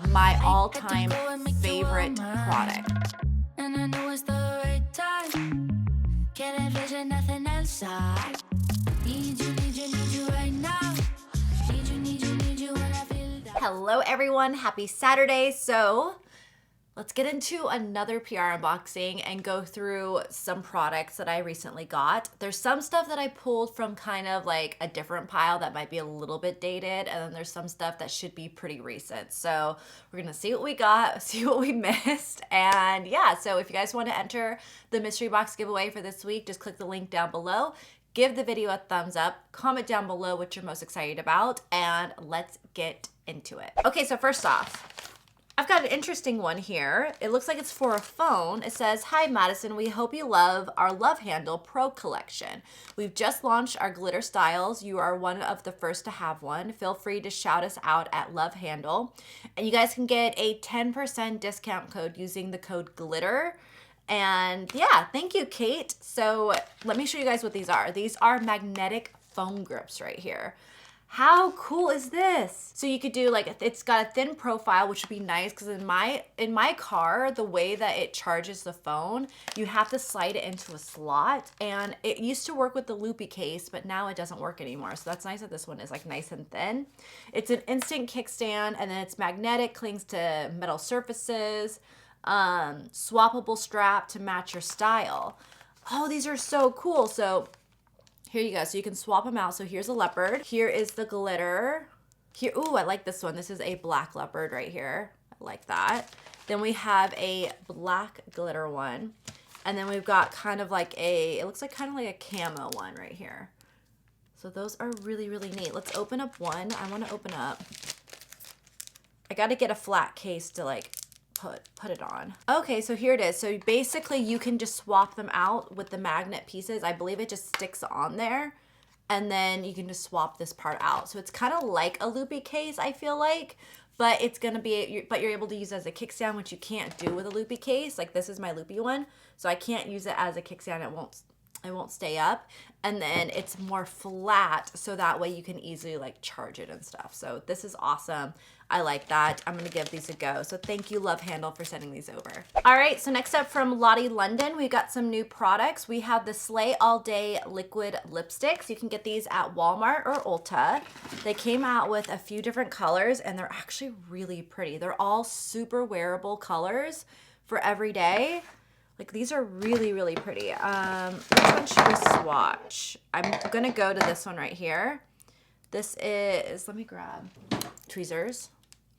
My all-time favorite product. And I know it's the right time. Can't envision nothing else. I need you right now. Need you when I feel down. Hello everyone, happy Saturday. So let's get into another PR unboxing and go through some products that I recently got. There's some stuff that I pulled from kind of like a different pile that might be a little bit dated, and then there's some stuff that should be pretty recent. So we're gonna see what we got, see what we missed, and yeah, so if you guys want to enter the mystery box giveaway for this week, just click the link down below. Give the video a thumbs up, comment down below what you're most excited about, and let's get into it. Okay, so first off, I've got an interesting one here. It looks like it's for a phone. It says, "Hi Madison, we hope you love our LoveHandle Pro collection. We've just launched our glitter styles. You are one of the first to have one. Feel free to shout us out at LoveHandle. And you guys can get a 10% discount code using the code GLITTER. And yeah, thank you, Kate. So let me show you guys what these are. These are magnetic foam grips right here. How cool is this? So you could do like, it's got a thin profile, which would be nice because in my car, the way that it charges the phone, you have to slide it into a slot, and it used to work with the loopy case, but now it doesn't work anymore. So that's nice that this one is like nice and thin. It's an instant kickstand, and then it's magnetic, clings to metal surfaces, swappable strap to match your style. Oh, these are so cool. So here you go. So you can swap them out. So here's a leopard. Here is the glitter. Here, ooh, I like this one. This is a black leopard right here. I like that. Then we have a black glitter one. And then we've got kind of like it looks like kind of like a camo one right here. So those are really, really neat. Let's open up one. I want to open up. I got to get a flat case to like put it on. Okay, so here it is. So basically you can just swap them out with the magnet pieces. I believe it just sticks on there, and then you can just swap this part out. So it's kind of like a loopy case, I feel like, but it's gonna be, but you're able to use it as a kickstand, which you can't do with a loopy case. Like this is my loopy one, so I can't use it as a kickstand. It won't stay up. And then it's more flat, so that way you can easily like charge it and stuff. So this is awesome. I like that. I'm gonna give these a go. So thank you, LoveHandle, for sending these over. All right, so next up from Lottie London, we got some new products. We have the Slay All Day liquid lipsticks. You can get these at Walmart or Ulta. They came out with a few different colors, and they're actually really pretty. They're all super wearable colors for every day. Like these are really, really pretty. Which one should we swatch? I'm gonna go to this one right here. This is, let me grab tweezers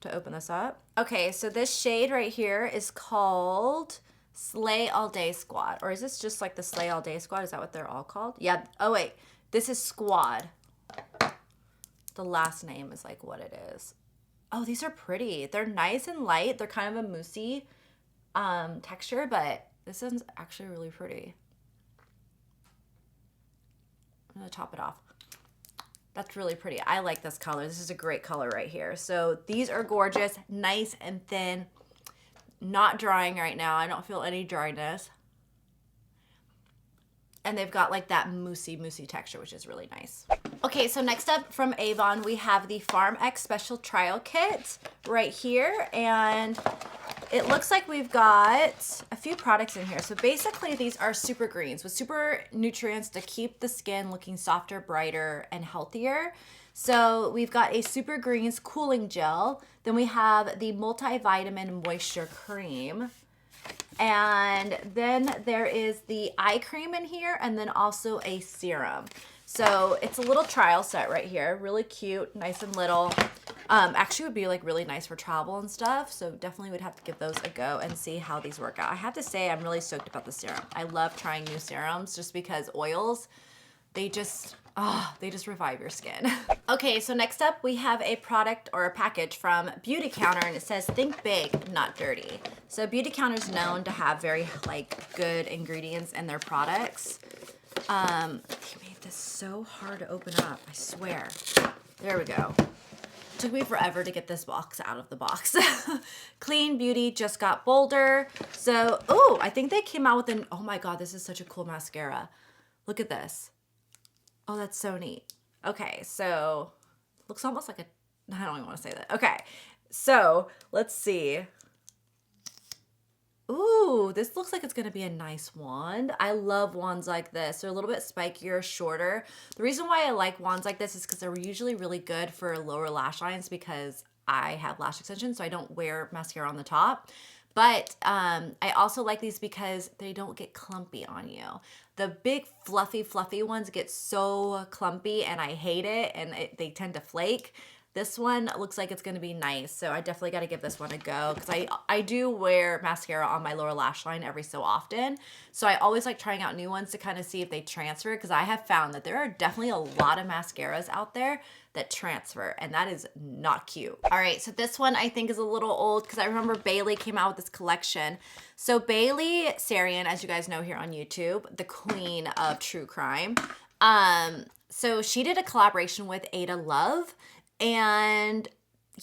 to open this up. Okay, so this shade right here is called Slay All Day Squad. Or is this just like the Slay All Day Squad? Is that what they're all called? Yeah, oh wait, this is Squad. The last name is like what it is. Oh, these are pretty. They're nice and light. They're kind of a moussey texture, but this one's actually really pretty. I'm gonna top it off. That's really pretty. I like this color. This is a great color right here. So these are gorgeous, nice and thin, not drying right now. I don't feel any dryness. And they've got like that moussey texture, which is really nice. Okay, so next up from Avon, we have the Farm X Special Trial Kit right here. And it looks like we've got a few products in here. So basically these are super greens with super nutrients to keep the skin looking softer, brighter, and healthier. So we've got a Super Greens cooling gel. Then we have the multivitamin moisture cream. And then there is the eye cream in here, and then also a serum. So it's a little trial set right here. Really cute, nice and little. Actually would be like really nice for travel and stuff. So definitely would have to give those a go and see how these work out. I have to say I'm really stoked about the serum. I love trying new serums just because oils, they just revive your skin. Okay, so next up we have a product or a package from Beauty Counter, and it says think big, not dirty. So Beauty Counter is known to have very like good ingredients in their products. They made this so hard to open up, I swear. There we go. Took me forever to get this box out of the box. Clean Beauty just got bolder. So, oh, I think they came out with an, oh my God, this is such a cool mascara. Look at this. Oh, that's so neat. Okay, so looks almost like a I don't even want to say that. Okay, so let's see. Ooh, this looks like it's going to be a nice wand. I love wands like this. They're a little bit spikier, shorter. The reason why I like wands like this is because they're usually really good for lower lash lines because I have lash extensions, so I don't wear mascara on the top. But I also like these because they don't get clumpy on you. The big fluffy ones get so clumpy and I hate it, and they tend to flake. This one looks like it's going to be nice, so I definitely got to give this one a go because I do wear mascara on my lower lash line every so often. So I always like trying out new ones to kind of see if they transfer, because I have found that there are definitely a lot of mascaras out there that transfer, and that is not cute. All right, so this one I think is a little old because I remember Bailey came out with this collection. So Bailey Sarian, as you guys know here on YouTube, the queen of true crime. So she did a collaboration with Ada Love. And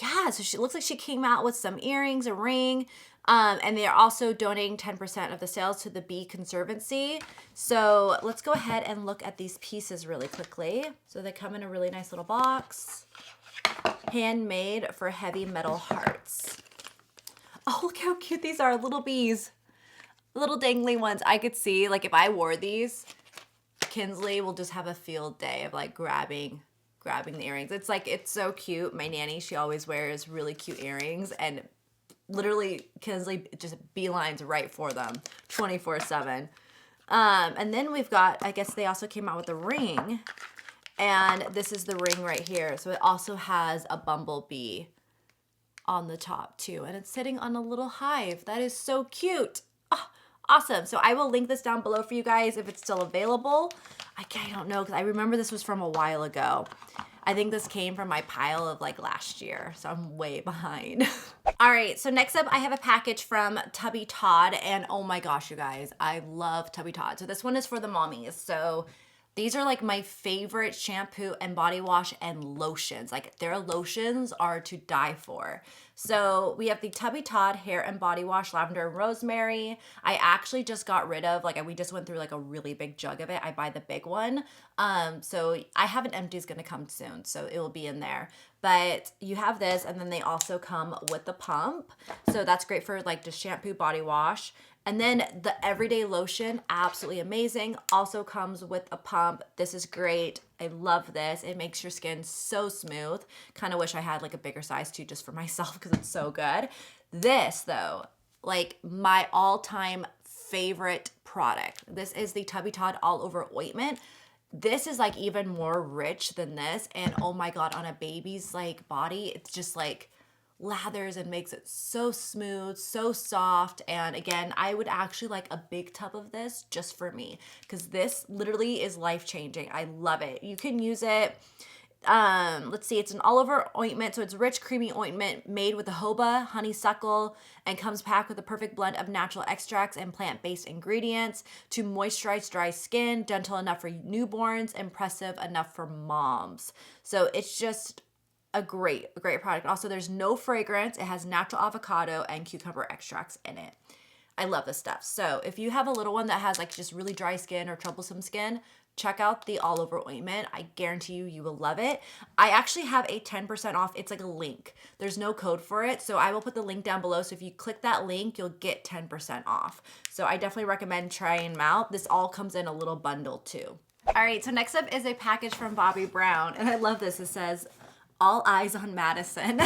yeah, so she looks like she came out with some earrings, a ring, and they're also donating 10% of the sales to the Bee Conservancy. So let's go ahead and look at these pieces really quickly. So they come in a really nice little box, handmade for heavy metal hearts. Oh, look how cute these are, little bees, little dangly ones. I could see, like, if I wore these, Kinsley will just have a field day of like grabbing the earrings. It's like, it's so cute. My nanny, she always wears really cute earrings, and literally Kinsley just beelines right for them 24/7. And then we've got, I guess they also came out with a ring, and this is the ring right here. So it also has a bumblebee on the top too, and it's sitting on a little hive. That is so cute. Oh, awesome. So I will link this down below for you guys if it's still available. I don't know, because I remember this was from a while ago. I think this came from my pile of like last year, so I'm way behind. All right, so next up I have a package from Tubby Todd, and oh my gosh, you guys, I love Tubby Todd. So this one is for the mommies. So these are like my favorite shampoo and body wash and lotions. Like, their lotions are to die for. So we have the Tubby Todd Hair and Body Wash Lavender and Rosemary. I actually just got rid of, like, we just went through like a really big jug of it. I buy the big one. So I have an empty, is gonna come soon, so it will be in there. But you have this, and then they also come with the pump. So that's great for like just shampoo, body wash. And then the everyday lotion, absolutely amazing, also comes with a pump. This is great. I love this. It makes your skin so smooth. Kind of wish I had like a bigger size too, just for myself, because it's so good. This though, like my all-time favorite product. This is the Tubby Todd All Over Ointment. This is like even more rich than this. And oh my God, on a baby's like body, it's just like lathers and makes it so smooth, so soft. And again, I would actually like a big tub of this just for me, because this literally is life-changing. I love it. You can use it, let's see, it's an all-over ointment, so it's rich, creamy ointment made with the jojoba, honeysuckle, and comes packed with a perfect blend of natural extracts and plant-based ingredients to moisturize dry skin, gentle enough for newborns, impressive enough for moms. So it's just a great product. Also, there's no fragrance. It has natural avocado and cucumber extracts in it. I love this stuff. So if you have a little one that has like just really dry skin or troublesome skin, check out the All Over Ointment. I guarantee you will love it. I actually have a 10% off. It's like a link. There's no code for it, so I will put the link down below. So if you click that link, you'll get 10% off. So I definitely recommend trying them out. This all comes in a little bundle too. All right, so next up is a package from Bobbi Brown, and I love this. It says, "All eyes on Madison."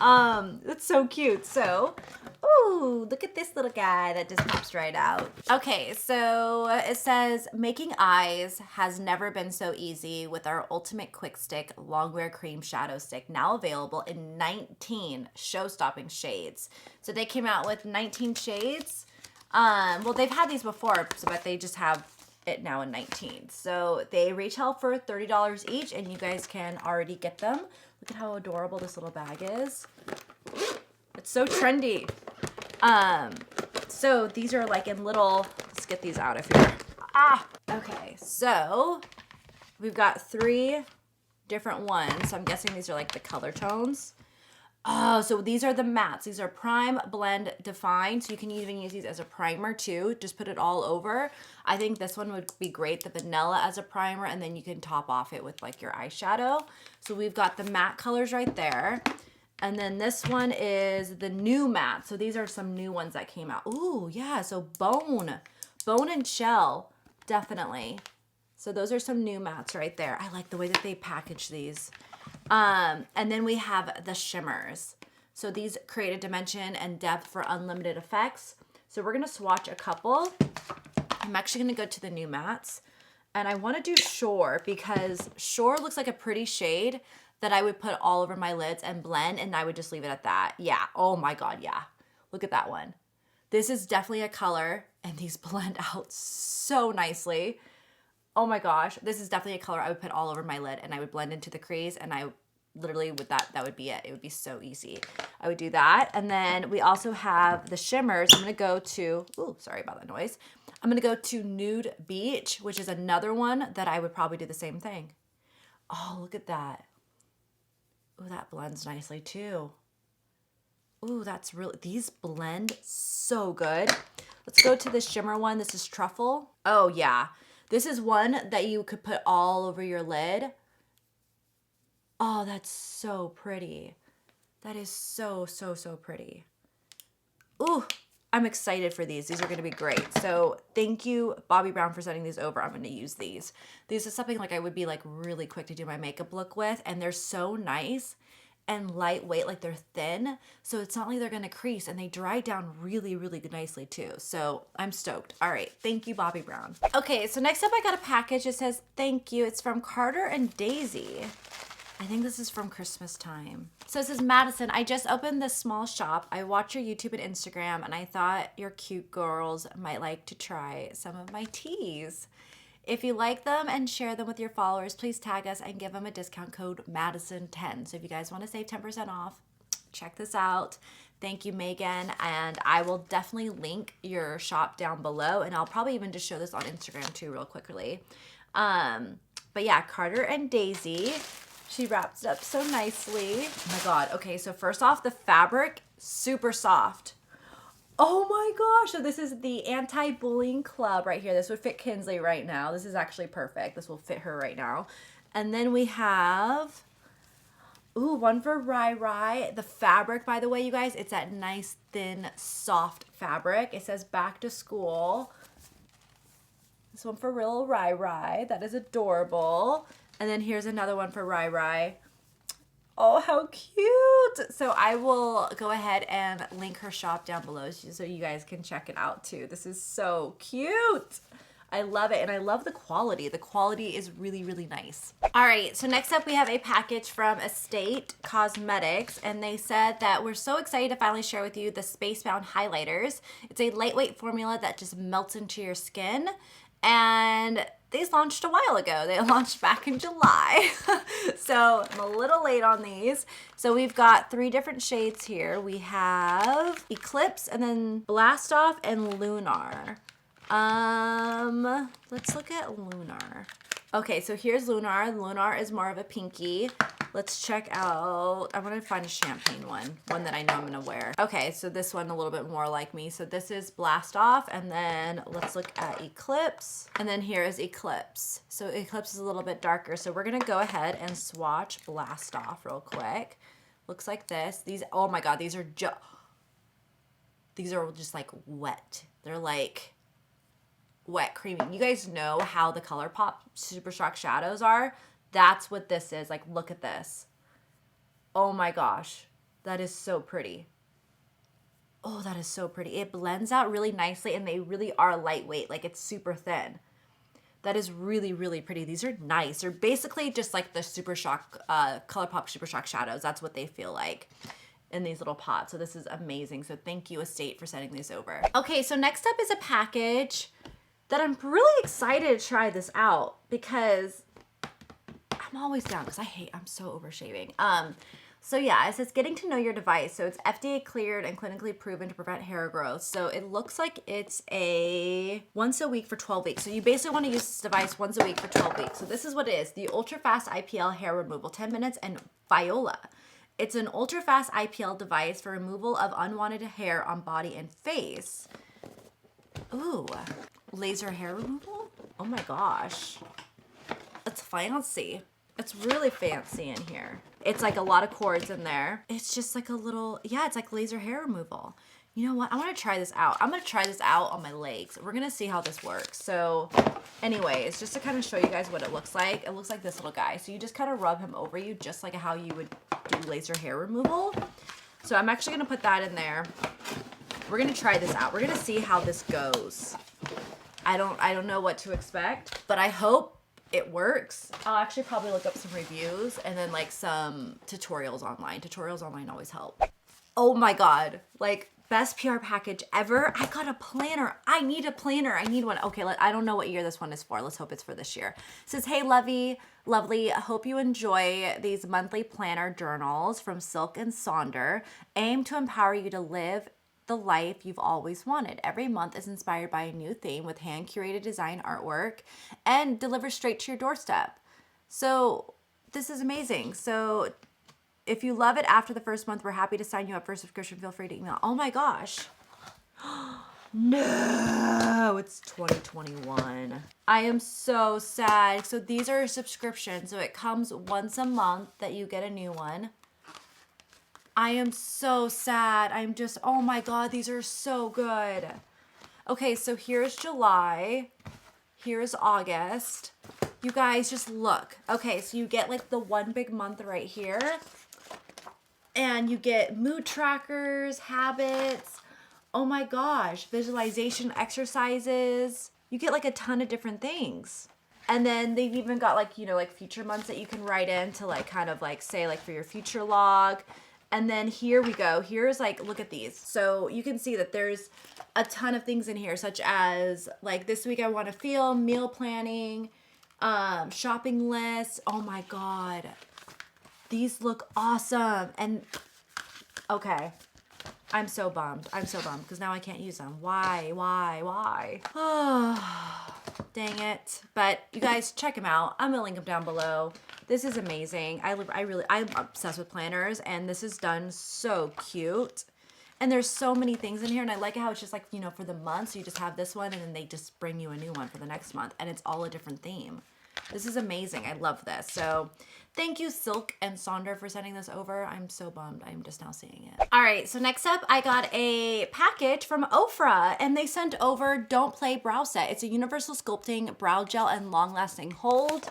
It's so cute. So, ooh, look at this little guy that just pops right out. Okay, so it says, "Making eyes has never been so easy with our Ultimate Quick Stick Longwear Cream Shadow Stick, now available in 19 show-stopping shades." So they came out with 19 shades. Well, they've had these before, but they just have it now in 19. So they retail for $30 each, and you guys can already get them. Look at how adorable this little bag is. It's so trendy. So these are like in little, let's get these out of here. Okay, so we've got 3 different ones. So I'm guessing these are like the color tones. Oh, so these are the mattes. These are Prime, Blend, Define. So you can even use these as a primer too. Just put it all over. I think this one would be great, the vanilla as a primer, and then you can top off it with like your eyeshadow. So we've got the matte colors right there. And then this one is the new matte. So these are some new ones that came out. Ooh, yeah, so Bone and Shell, definitely. So those are some new mattes right there. I like the way that they package these. And then we have the shimmers. So these create a dimension and depth for unlimited effects. So we're gonna swatch a couple. I'm actually gonna go to the new mattes. And I wanna do Shore because Shore looks like a pretty shade that I would put all over my lids and blend, and I would just leave it at that. Yeah, oh my God, yeah. Look at that one. This is definitely a color, and these blend out so nicely. Oh my gosh, this is definitely a color I would put all over my lid, and I would blend into the crease, and I literally would that would be it. It would be so easy. I would do that. And then we also have the shimmers. I'm gonna go to, ooh, sorry about that noise. I'm gonna go to Nude Beach, which is another one that I would probably do the same thing. Oh, look at that. Ooh, that blends nicely too. Ooh, that's really, these blend so good. Let's go to the shimmer one. This is Truffle. Oh yeah. This is one that you could put all over your lid. Oh, that's so pretty. That is so, so, so pretty. Ooh, I'm excited for these. These are gonna be great. So thank you, Bobbi Brown, for sending these over. I'm gonna use these. These are something like I would be like really quick to do my makeup look with, and they're so nice and lightweight, like they're thin. So it's not like they're gonna crease, and they dry down really, really nicely too. So I'm stoked. All right, thank you, Bobbi Brown. Okay, so next up I got a package. It says, thank you. It's from Carter and Daisy. I think this is from Christmas time. So it says, Madison, I just opened this small shop. I watch your YouTube and Instagram, and I thought your cute girls might like to try some of my teas. If you like them and share them with your followers, please tag us and give them a discount code Madison10. So if you guys want to save 10% off, check this out. Thank you, Megan. And I will definitely link your shop down below, and I'll probably even just show this on Instagram too real quickly. But yeah, Carter and Daisy. She wraps it up so nicely. Oh my God. Okay, so first off, the fabric, super soft. Oh my gosh. So this is the Anti-Bullying Club right here. This would fit Kinsley right now. This is actually perfect. This will fit her right now. And then we have, ooh, one for Rai Rai. The fabric, by the way, you guys, it's that nice, thin, soft fabric. It says back to school. This one for real Rai Rai. That is adorable. And then here's another one for Rai Rai. Oh, how cute. So I will go ahead and link her shop down below so you guys can check it out too. This is so cute. I love it, and I love the quality. The quality is really, really nice. All right, so next up we have a package from Estate Cosmetics, and they said that we're so excited to finally share with you the Spacebound Highlighters. It's a lightweight formula that just melts into your skin, and these launched a while ago. They launched back in July. So I'm a little late on these. So we've got 3 different shades here. We have Eclipse, and then Blast Off, and Lunar. Let's look at Lunar. Okay, so here's Lunar. Lunar is more of a pinky. Let's check out, I want to find a champagne one that I know I'm gonna wear. Okay, so this one a little bit more like me. So this is Blast Off, and then let's look at Eclipse. And then here is Eclipse. So Eclipse is a little bit darker. So we're gonna go ahead and swatch Blast Off real quick. Looks like this. These, oh my God, these are just like wet. They're like wet, creamy. You guys know how the ColourPop Super Shock shadows are? That's what this is. Like, look at this. Oh my gosh. That is so pretty. Oh, that is so pretty. It blends out really nicely, and they really are lightweight. Like, it's super thin. That is really, really pretty. These are nice. They're basically just like the Super Shock, ColourPop Super Shock shadows. That's what they feel like in these little pots. So this is amazing. So thank you, Estate, for sending these over. Okay, so next up is a package that I'm really excited to try this out because I'm always down because I'm so over shaving. So yeah, it says getting to know your device. So it's FDA cleared and clinically proven to prevent hair growth. So it looks like it's a once a week for 12 weeks. So you basically want to use this device once a week for 12 weeks. So this is what it is. The ultra fast IPL hair removal, 10 minutes, and Viola. It's an ultra-fast IPL device for removal of unwanted hair on body and face. Ooh, laser hair removal? Oh my gosh. It's fancy. It's really fancy in here. It's like a lot of cords in there. It's just like a little, yeah, it's like laser hair removal. You know what? I want to try this out. I'm going to try this out on my legs. We're going to see how this works. So anyways, just to kind of show you guys what it looks like. It looks like this little guy. So you just kind of rub him over you just like how you would do laser hair removal. So I'm actually going to put that in there. We're going to try this out. We're going to see how this goes. I don't know what to expect, but I hope it works. I'll actually probably look up some reviews and then like some tutorials online. Tutorials online always help. Oh my God. Like, best PR package ever. I got a planner. I need a planner. I need one. Okay, I don't know what year this one is for. Let's hope it's for this year. It says, hey, lovely. I hope you enjoy these monthly planner journals from Silk and Sonder. Aim to empower you to live the life you've always wanted. Every month is inspired by a new theme with hand-curated design artwork and delivered straight to your doorstep. So this is amazing. So if you love it after the first month, we're happy to sign you up for a subscription. Feel free to email. Oh my gosh. No, it's 2021. I am so sad. So these are a subscription. So it comes once a month that you get a new one. I am so sad. I'm just, oh my God, these are so good. Okay, so here's July. Here's August. You guys just look. Okay, so you get like the one big month right here. And you get mood trackers, habits. Oh my gosh, visualization exercises. You get like a ton of different things. And then they've even got like, you know, like future months that you can write in to like kind of like say like for your future log. And then here we go. Here's like, look at these. So you can see that there's a ton of things in here, such as like this week I want to feel, meal planning, shopping lists. Oh my God. These look awesome. And okay, I'm so bummed. I'm so bummed because now I can't use them. Why? Oh, dang it. But you guys check them out. I'm gonna link them down below. This is amazing. I'm obsessed with planners and this is done so cute. And there's so many things in here and I like how it's just like, you know, for the month. So you just have this one and then they just bring you a new one for the next month and it's all a different theme. This is amazing. I love this. So thank you, Silk and Sonder, for sending this over. I'm so bummed. I'm just now seeing it. All right. So next up, I got a package from Ofra and they sent over Don't Play Brow Set. It's a universal sculpting brow gel and long-lasting hold.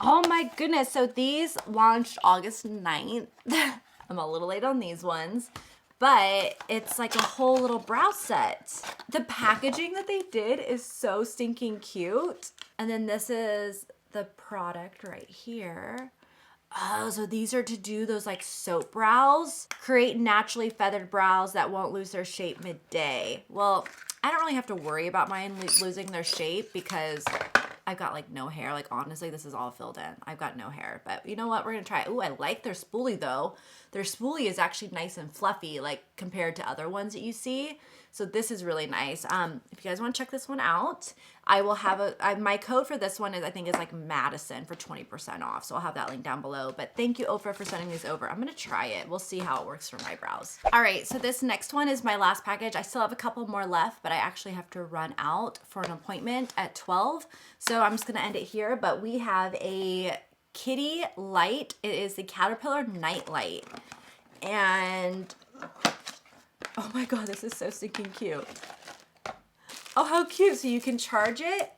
Oh my goodness. So these launched August 9th. I'm a little late on these ones. But it's like a whole little brow set. The packaging that they did is so stinking cute. And then this is the product right here. Oh, so these are to do those like soap brows. Create naturally feathered brows that won't lose their shape midday. Well, I don't really have to worry about mine losing their shape because I've got like no hair. Like honestly, this is all filled in. I've got no hair, but you know what? We're gonna try it. Ooh, I like their spoolie though. Their spoolie is actually nice and fluffy, like compared to other ones that you see. So this is really nice. If you guys want to check this one out, I will have my code for this one is I think is like Madison for 20% off. So I'll have that link down below. But thank you, Ofra, for sending these over. I'm gonna try it. We'll see how it works for my brows. All right, so this next one is my last package. I still have a couple more left, but I actually have to run out for an appointment at 12. So I'm just gonna end it here. But we have a kitty light. It is the Caterpillar Night Light, and oh my God, this is so stinking cute. Oh, how cute. So you can charge it.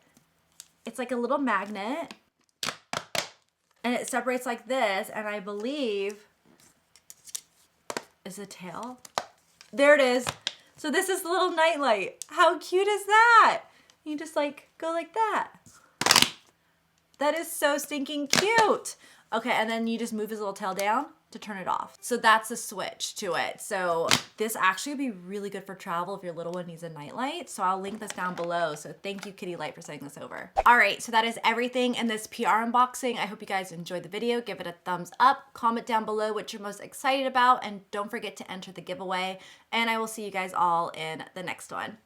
It's like a little magnet. And it separates like this. And I believe, is the tail? There it is. So this is the little nightlight. How cute is that? You just like go like that. That is so stinking cute. Okay, and then you just move his little tail down to turn it off. So that's a switch to it. So this actually would be really good for travel if your little one needs a nightlight. So I'll link this down below. So thank you, Kitty Light, for sending this over. All right, so that is everything in this PR unboxing. I hope you guys enjoyed the video. Give it a thumbs up, comment down below what you're most excited about, and don't forget to enter the giveaway. And I will see you guys all in the next one.